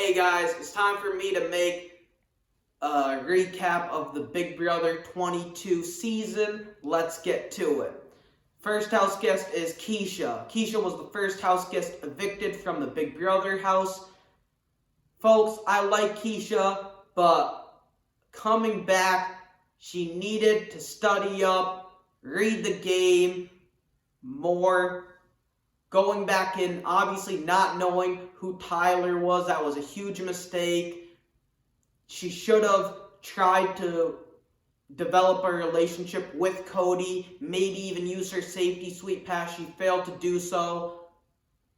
Hey guys, it's time for me to make a recap of the Big Brother 22 season. Let's get to it. First house guest is Keisha. Keisha was the first house guest evicted from the Big Brother house. Folks, I like Keisha, but coming back, she needed to study up, read the game more. Going back in, obviously not knowing who Tyler was, that was a huge mistake. She should have tried to develop a relationship with Cody, maybe even use her safety sweep pass. She failed to do so.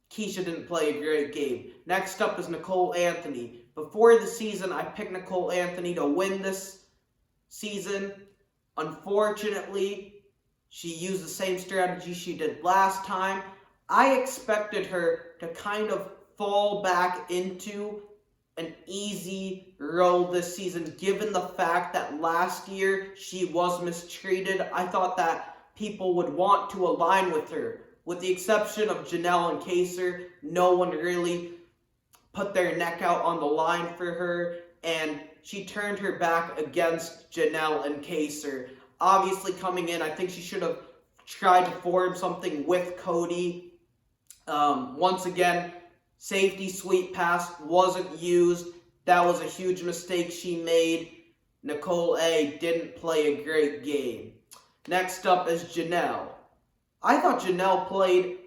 Keisha didn't play a great game. Next up is Nicole Anthony. Before the season, I picked Nicole Anthony to win this season. Unfortunately, she used the same strategy she did last time. I expected her to kind of fall back into an easy role this season, given the fact that last year she was mistreated. I thought that people would want to align with her. With the exception of Janelle and Kaser, no one really put their neck out on the line for her, and she turned her back against Janelle and Kaser. Obviously coming in, I think she should have tried to form something with Cody. Once again, safety sweep pass wasn't used. That was a huge mistake she made. Nicole A didn't play a great game. Next up is Janelle. I thought Janelle played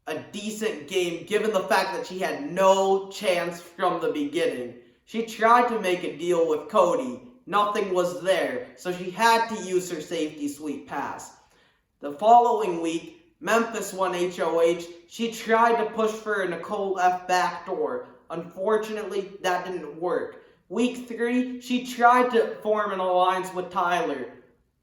a decent game given the fact that she had no chance from the beginning. She tried to make a deal with Cody. Nothing was there, so she had to use her safety sweep pass. The following week, Memphis won HOH. She tried to push for a Nicole F backdoor. Unfortunately, that didn't work. Week 3, she tried to form an alliance with Tyler,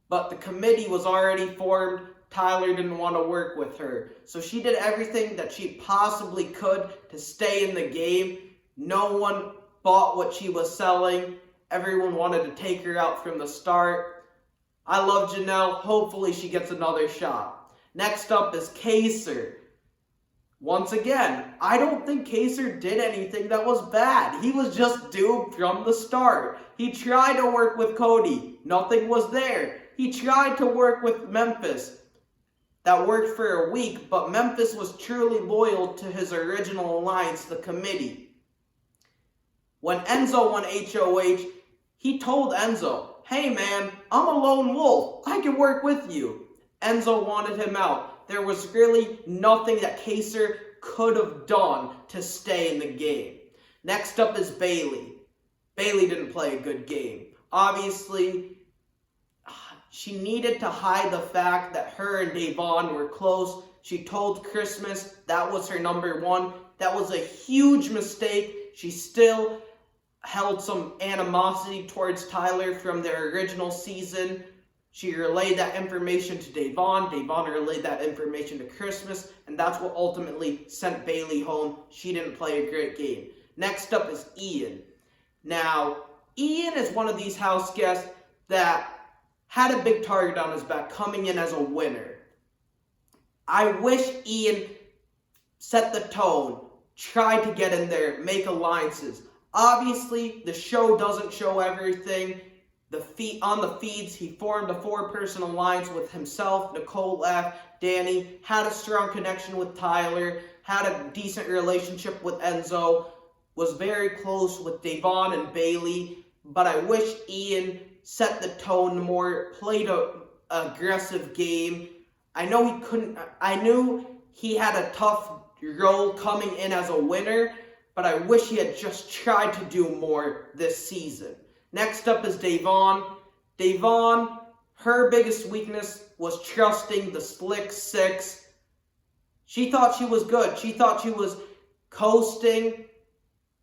but the committee was already formed. Tyler didn't want to work with her. So she did everything that she possibly could to stay in the game. No one bought what she was selling. Everyone wanted to take her out from the start. I love Janelle. Hopefully she gets another shot. Next up is Kaser. Once again, I don't think Kaser did anything that was bad. He was just doomed from the start. He tried to work with Cody. Nothing was there. He tried to work with Memphis. That worked for a week, but Memphis was truly loyal to his original alliance, the committee. When Enzo won HOH, he told Enzo, "Hey man, I'm a lone wolf. I can work with you." Enzo wanted him out. There was really nothing that Kaser could have done to stay in the game. Next up is Bailey. Bailey didn't play a good game. Obviously, she needed to hide the fact that her and DaVonne were close. She told Christmas that was her number one. That was a huge mistake. She still held some animosity towards Tyler from their original season. She relayed that information to DaVonne. DaVonne relayed that information to Christmas, and that's what ultimately sent Bailey home. She didn't play a great game. Next up is Ian. Now, Ian is one of these house guests that had a big target on his back coming in as a winner. I wish Ian set the tone, tried to get in there, make alliances. Obviously, the show doesn't show everything. On the feeds, he formed a 4-person alliance with himself, Nicole F., Danny, had a strong connection with Tyler, had a decent relationship with Enzo, was very close with DaVonne and Bailey, but I wish Ian set the tone more, played an aggressive game. I knew he had a tough role coming in as a winner, but I wish he had just tried to do more this season. Next up is DaVonne. DaVonne, her biggest weakness was trusting the Slick Six. She thought she was good. She thought she was coasting,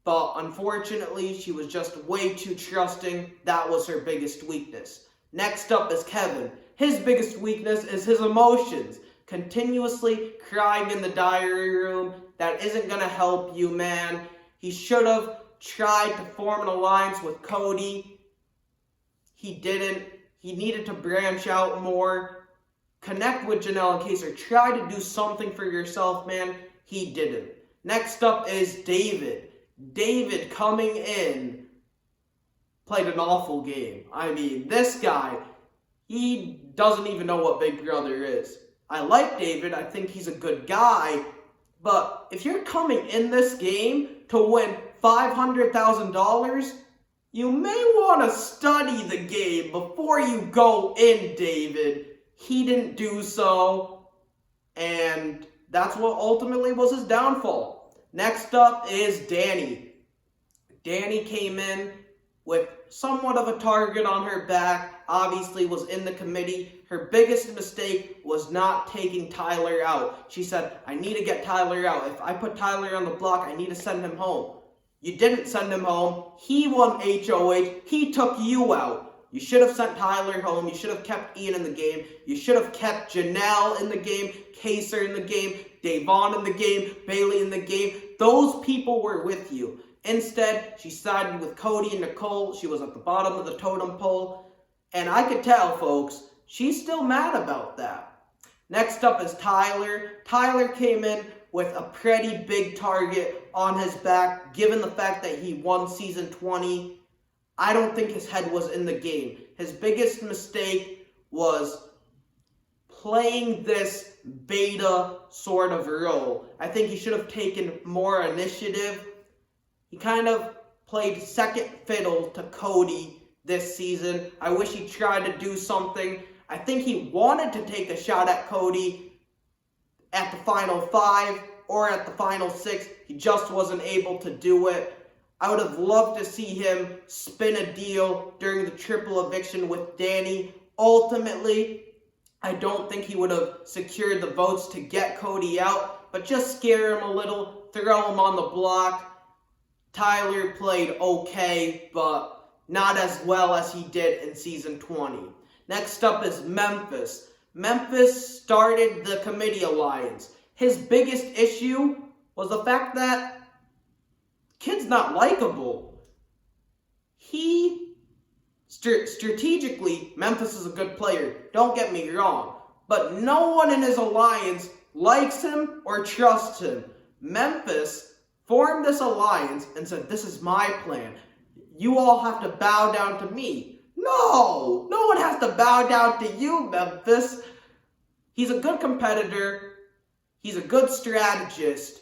but unfortunately, she was just way too trusting. That was her biggest weakness. Next up is Kevin. His biggest weakness is his emotions. Continuously crying in the diary room. That isn't going to help you, man. He should have tried to form an alliance with Cody. He didn't. He needed to branch out more. Connect with Janelle and Kaser. Try to do something for yourself, man. He didn't. Next up is David. David coming in played an awful game. I mean, this guy, he doesn't even know what Big Brother is. I like David. I think he's a good guy. But if you're coming in this game to win $500,000, you may want to study the game before you go in, David. He didn't do so, and that's what ultimately was his downfall. Next up is Danny. Danny came in with somewhat of a target on her back, obviously was in the committee. Her biggest mistake was not taking Tyler out. She said, I need to get Tyler out. If I put Tyler on the block, I need to send him home. You didn't send him home. He won HOH. He took you out. You should have sent Tyler home. You should have kept Ian in the game. You should have kept Janelle in the game, Kaser in the game, DaVonne in the game, Bailey in the game. Those people were with you. Instead, she sided with Cody and Nicole. She was at the bottom of the totem pole. And I could tell, folks, she's still mad about that. Next up is Tyler. Tyler came in with a pretty big target on his back, given the fact that he won season 20. I don't think his head was in the game. His biggest mistake was playing this beta sort of role. I think he should have taken more initiative. He kind of played second fiddle to Cody this season. I wish he tried to do something. I think he wanted to take a shot at Cody at the final 5 or at the final 6. He just wasn't able to do it. I would have loved to see him spin a deal during the triple eviction with Danny. Ultimately, I don't think he would have secured the votes to get Cody out, but just scare him a little, throw him on the block. Tyler played okay, but not as well as he did in season 20. Next up is Memphis. Memphis started the committee alliance. His biggest issue was the fact that kid's not likable. Strategically, Memphis is a good player. Don't get me wrong. But no one in his alliance likes him or trusts him. Memphis formed this alliance and said, this is my plan. You all have to bow down to me. No one has to bow down to you, Memphis. He's a good competitor. He's a good strategist.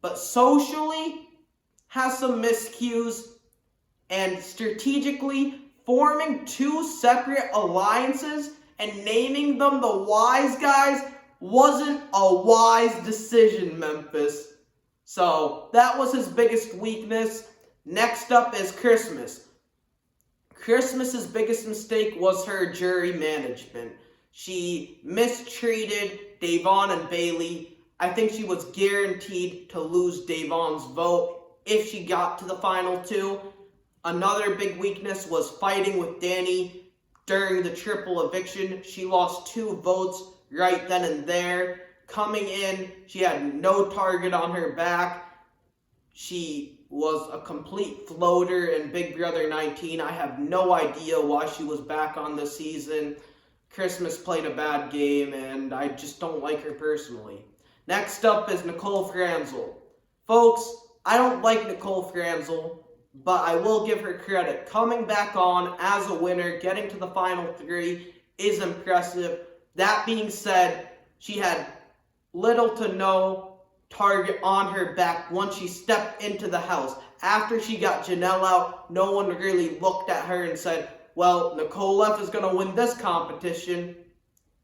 But socially, has some miscues. And strategically, forming 2 separate alliances and naming them the Wise Guys wasn't a wise decision, Memphis. So, that was his biggest weakness. Next up is Christmas. Christmas's biggest mistake was her jury management. She mistreated DaVonne and Bailey. I think she was guaranteed to lose DaVonne's vote if she got to the final 2. Another big weakness was fighting with Danny during the triple eviction. She lost 2 votes right then and there. Coming in, she had no target on her back. She was a complete floater in Big Brother 19. I have no idea why she was back on this season. Christmas played a bad game, and I just don't like her personally. Next up is Nicole Franzel. Folks, I don't like Nicole Franzel, but I will give her credit. Coming back on as a winner, getting to the final 3 is impressive. That being said, she had little to no target on her back once she stepped into the house. After she got Janelle out, no one really looked at her and said, well, Nicole F is going to win this competition.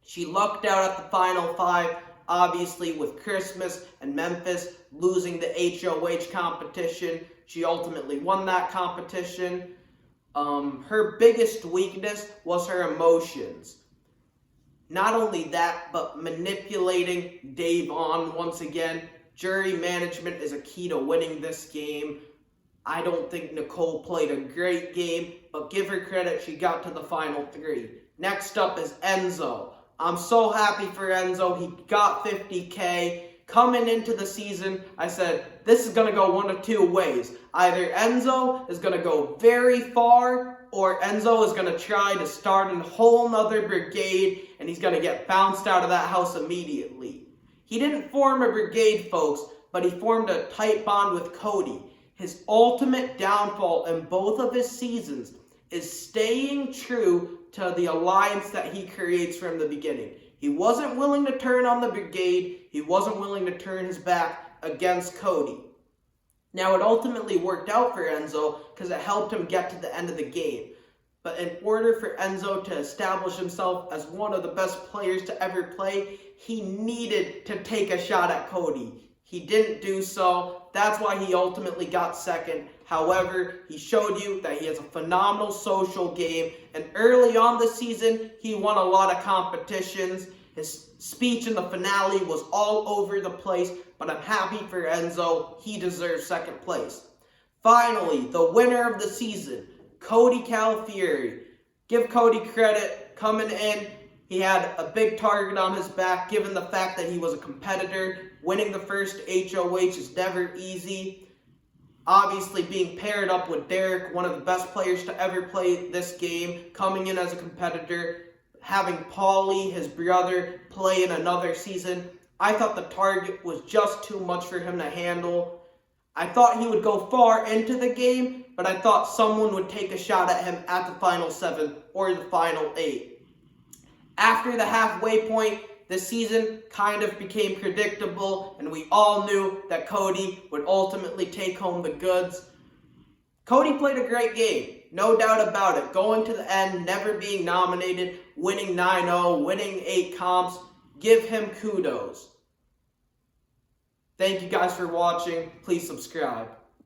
She lucked out at the final 5, obviously with Christmas and Memphis losing the HOH competition. She ultimately won that competition. Her biggest weakness was her emotions. Not only that, but manipulating DaVonne once again. Jury management is a key to winning this game. I don't think Nicole played a great game, but give her credit, she got to the final 3. Next up is Enzo. I'm so happy for Enzo. He got $50K. Coming into the season, I said, this is going to go one of 2 ways. Either Enzo is going to go very far, or Enzo is going to try to start a whole nother brigade, and he's going to get bounced out of that house immediately. He didn't form a brigade, folks, but he formed a tight bond with Cody. His ultimate downfall in both of his seasons is staying true to the alliance that he creates from the beginning. He wasn't willing to turn on the brigade. He wasn't willing to turn his back against Cody. Now, it ultimately worked out for Enzo because it helped him get to the end of the game. But in order for Enzo to establish himself as one of the best players to ever play, he needed to take a shot at Cody. He didn't do so. That's why he ultimately got second. However, he showed you that he has a phenomenal social game. And early on this season, he won a lot of competitions. His speech in the finale was all over the place. But I'm happy for Enzo. He deserves second place. Finally, the winner of the season, Cody Califiore. Give Cody credit coming in. He had a big target on his back given the fact that he was a competitor. Winning the first HOH is never easy. Obviously being paired up with Derek, one of the best players to ever play this game, coming in as a competitor. Having Paulie, his brother, play in another season. I thought the target was just too much for him to handle. I thought he would go far into the game, but I thought someone would take a shot at him at the final 7 or the final 8. After the halfway point, the season kind of became predictable, and we all knew that Cody would ultimately take home the goods. Cody played a great game, no doubt about it. Going to the end, never being nominated, winning 9-0, winning 8 comps. Give him kudos. Thank you guys for watching. Please subscribe.